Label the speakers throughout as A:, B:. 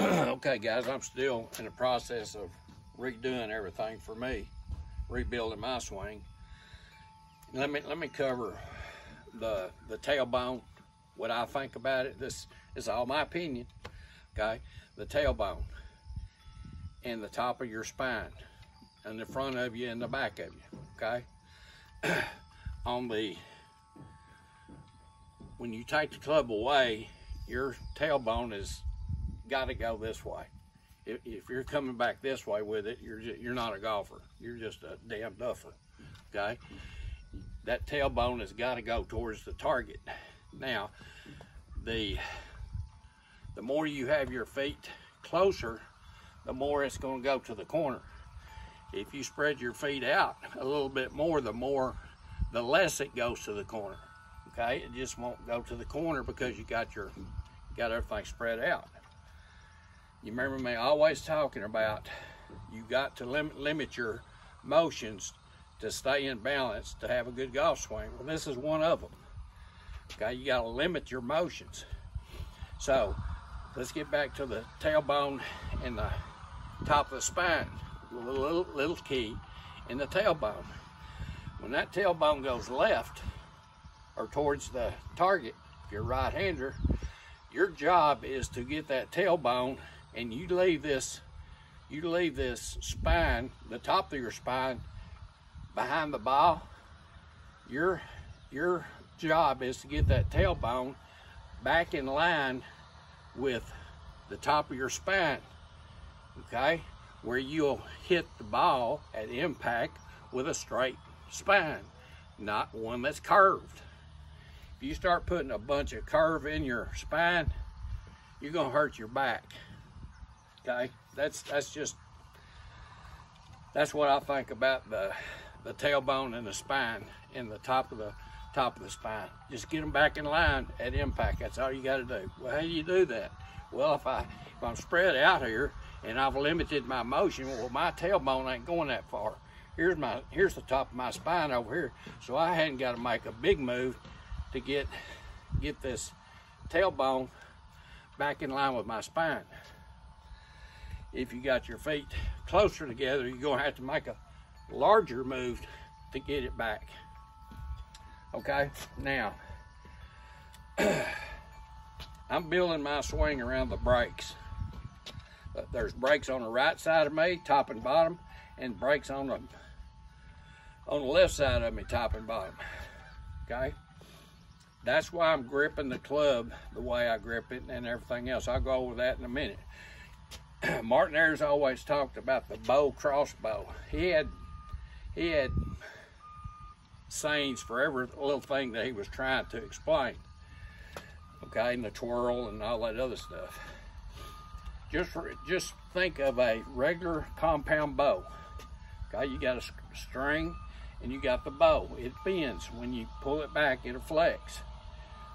A: Okay guys, I'm still in the process of redoing everything for me, rebuilding my swing. Let me cover the tailbone, what I think about it. This is all my opinion, okay? The tailbone and the top of your spine, and the front of you and the back of you, okay? When you take the club away, your tailbone is got to go this way. If you're coming back this way with it, you're not a golfer. You're just a damn duffer, okay? That tailbone has got to go towards the target. Now, the more you have your feet closer, the more it's going to go to the corner. If you spread your feet out a little bit more, the less it goes to the corner, okay? It just won't go to the corner because you got everything spread out. You remember me always talking about you got to limit your motions to stay in balance to have a good golf swing. Well, this is one of them. Okay, you got to limit your motions. So let's get back to the tailbone and the top of the spine. A little key in the tailbone. When that tailbone goes left or towards the target, if you're a right-hander, your job is to get that tailbone, and you leave this spine, the top of your spine, behind the ball. Your job is to get that tailbone back in line with the top of your spine, okay? Where you'll hit the ball at impact with a straight spine, not one that's curved. If you start putting a bunch of curve in your spine, you're gonna hurt your back. Okay, that's what I think about the tailbone and the spine and the top of the spine. Just get them back in line at impact. That's all you got to do. Well, how do you do that? Well, if I'm spread out here and I've limited my motion, well, my tailbone ain't going that far. Here's the top of my spine over here, so I hadn't got to make a big move to get this tailbone back in line with my spine. If you got your feet closer together, you're gonna have to make a larger move to get it back. Okay, now I'm building my swing around the brakes. There's brakes on the right side of me, top and bottom, and brakes on the left side of me, top and bottom. Okay, that's why I'm gripping the club the way I grip it and everything else. I'll go over that in a minute. Martin Ayers always talked about the bow crossbow. He had sayings for every little thing that he was trying to explain. Okay, and the twirl and all that other stuff. Just think of a regular compound bow. Okay, you got a string and you got the bow. It bends. When you pull it back, it'll flex.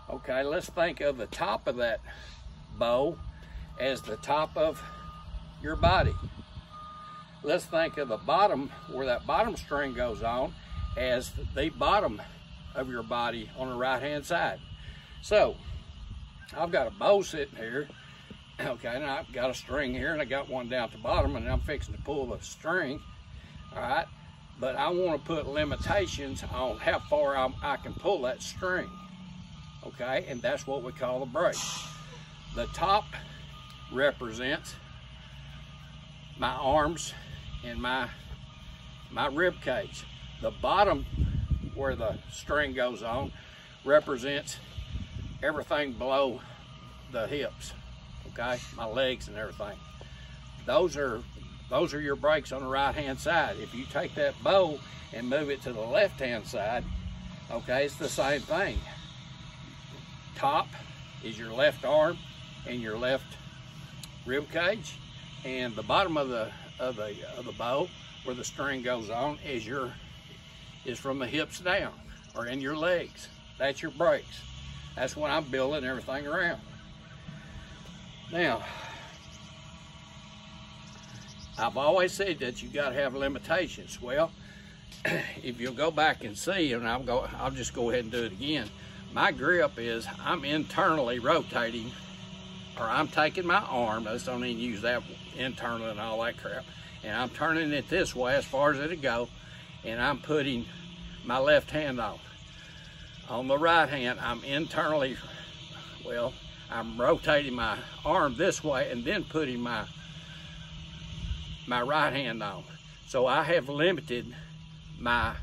A: Okay, let's think of the top of that bow as the top of your body. Let's think of the bottom, where that bottom string goes on, as the bottom of your body on the right hand side. So I've got a bow sitting here, okay, and I've got a string here, and I got one down at the bottom, and I'm fixing to pull the string, all right? But I want to put limitations on how far I can pull that string, okay? And that's what we call the brake. The top represents my arms and my rib cage. The bottom, where the string goes on, represents everything below the hips, okay? My legs and everything. Those are your brakes on the right hand side. If you take that bow and move it to the left hand side, okay, it's the same thing. Top is your left arm and your left rib cage, and the bottom of the bow, where the string goes on, is from the hips down, or in your legs. That's your brakes. That's what I'm building everything around. Now, I've always said that you got to have limitations. Well, if you'll go back and see, and I'll just go ahead and do it again. My grip is, I'm internally rotating or I'm taking my arm, let's don't even use that internal and all that crap, and I'm turning it this way as far as it'll go, and I'm putting my left hand on. On the right hand, I'm internally, well, I'm rotating my arm this way and then putting my right hand on. So I have limited my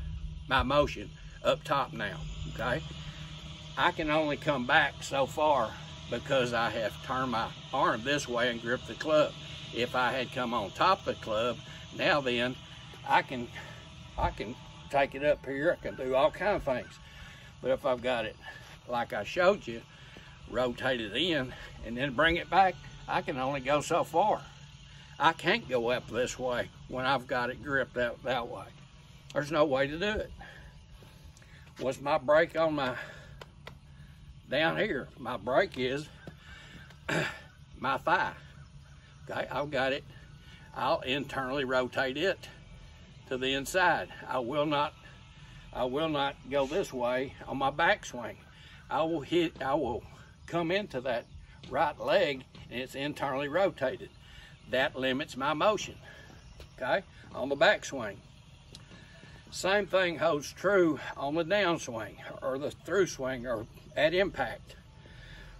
A: motion up top now, okay? I can only come back so far because I have turned my arm this way and gripped the club. If I had come on top of the club, now then I can take it up here, I can do all kinds of things. But if I've got it like I showed you, rotate it in and then bring it back, I can only go so far. I can't go up this way when I've got it gripped that way. There's no way to do it. What's my brake on my, down here? My brake is my thigh. Okay, I've got it. I'll internally rotate it to the inside. I will not go this way on my backswing. I will come into that right leg and it's internally rotated. That limits my motion, okay, on the backswing. Same thing holds true on the downswing or the through swing or at impact.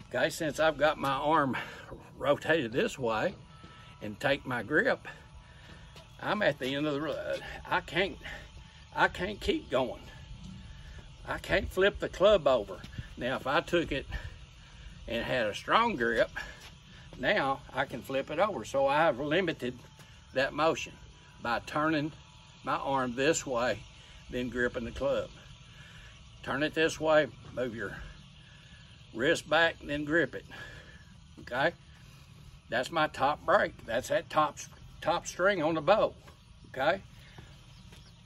A: Okay, since I've got my arm rotated this way and take my grip, I'm at the end of the road. I can't keep going. I can't flip the club over. Now, if I took it and had a strong grip, now I can flip it over. So I have limited that motion by turning my arm this way, then gripping the club. Turn it this way, move your wrist back, then grip it, okay? That's my top brake. That's that top string on the bow, okay?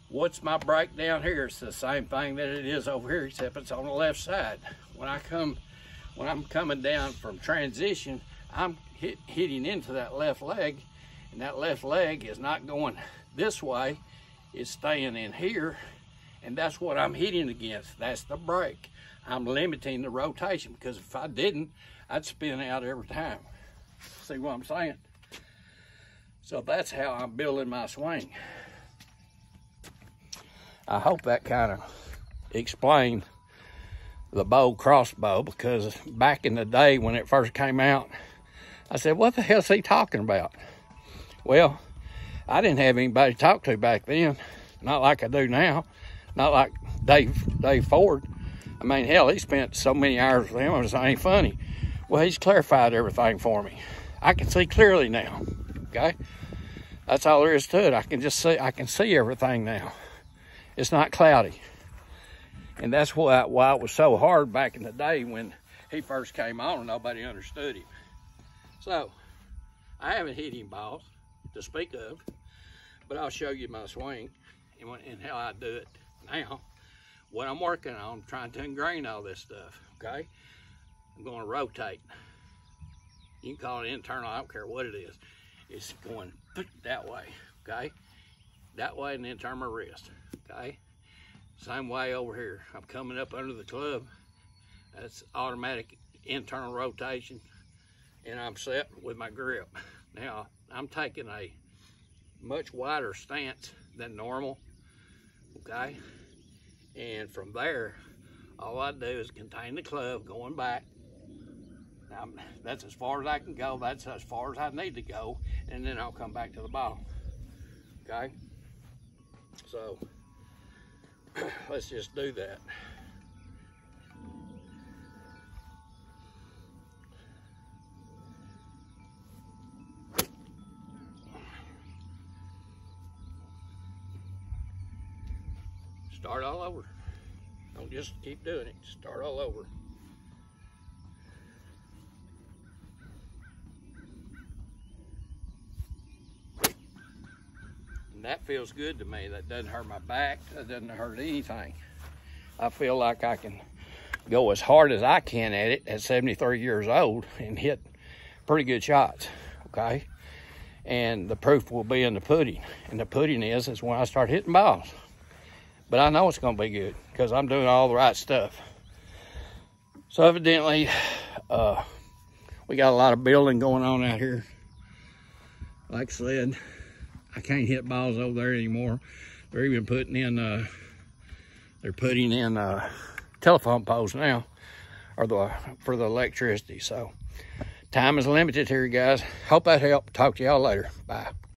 A: What's my brake down here? It's the same thing that it is over here, except it's on the left side. When I'm coming down from transition, I'm hitting into that left leg, and that left leg is not going this way, it's staying in here, and that's what I'm hitting against. That's the brake. I'm limiting the rotation, because if I didn't, I'd spin out every time. See what I'm saying? So that's how I'm building my swing. I hope that kind of explained the bow crossbow, because back in the day when it first came out, I said, what the hell's he talking about? Well, I didn't have anybody to talk to back then, not like I do now, not like Dave Ford. I mean, hell, he spent so many hours with him, it ain't funny. Well, he's clarified everything for me. I can see clearly now, okay? That's all there is to it. I can see everything now. It's not cloudy. And that's why it was so hard back in the day when he first came on and nobody understood him. So, I haven't hit him balls to speak of, but I'll show you my swing and how I do it now. What I'm working on, trying to ingrain all this stuff, okay? I'm going to rotate. You can call it internal, I don't care what it is. It's going that way, okay? That way, and then turn my wrist, okay? Same way over here. I'm coming up under the club. That's automatic internal rotation, and I'm set with my grip. Now, I'm taking a much wider stance than normal, okay? And from there, all I do is contain the club going back. Now, that's as far as I can go. That's as far as I need to go, and then I'll come back to the ball, okay? So, let's just do that. Start all over. Don't just keep doing it. Start all over. And that feels good to me. That doesn't hurt my back. That doesn't hurt anything. I feel like I can go as hard as I can at it at 73 years old and hit pretty good shots, okay? And the proof will be in the pudding. And the pudding is when I start hitting balls. But I know it's going to be good because I'm doing all the right stuff. So evidently, We got a lot of building going on out here. Like I said, I can't hit balls over there anymore. They're even putting in, telephone poles now, or for the electricity. So time is limited here, guys. Hope that helped. Talk to y'all later. Bye.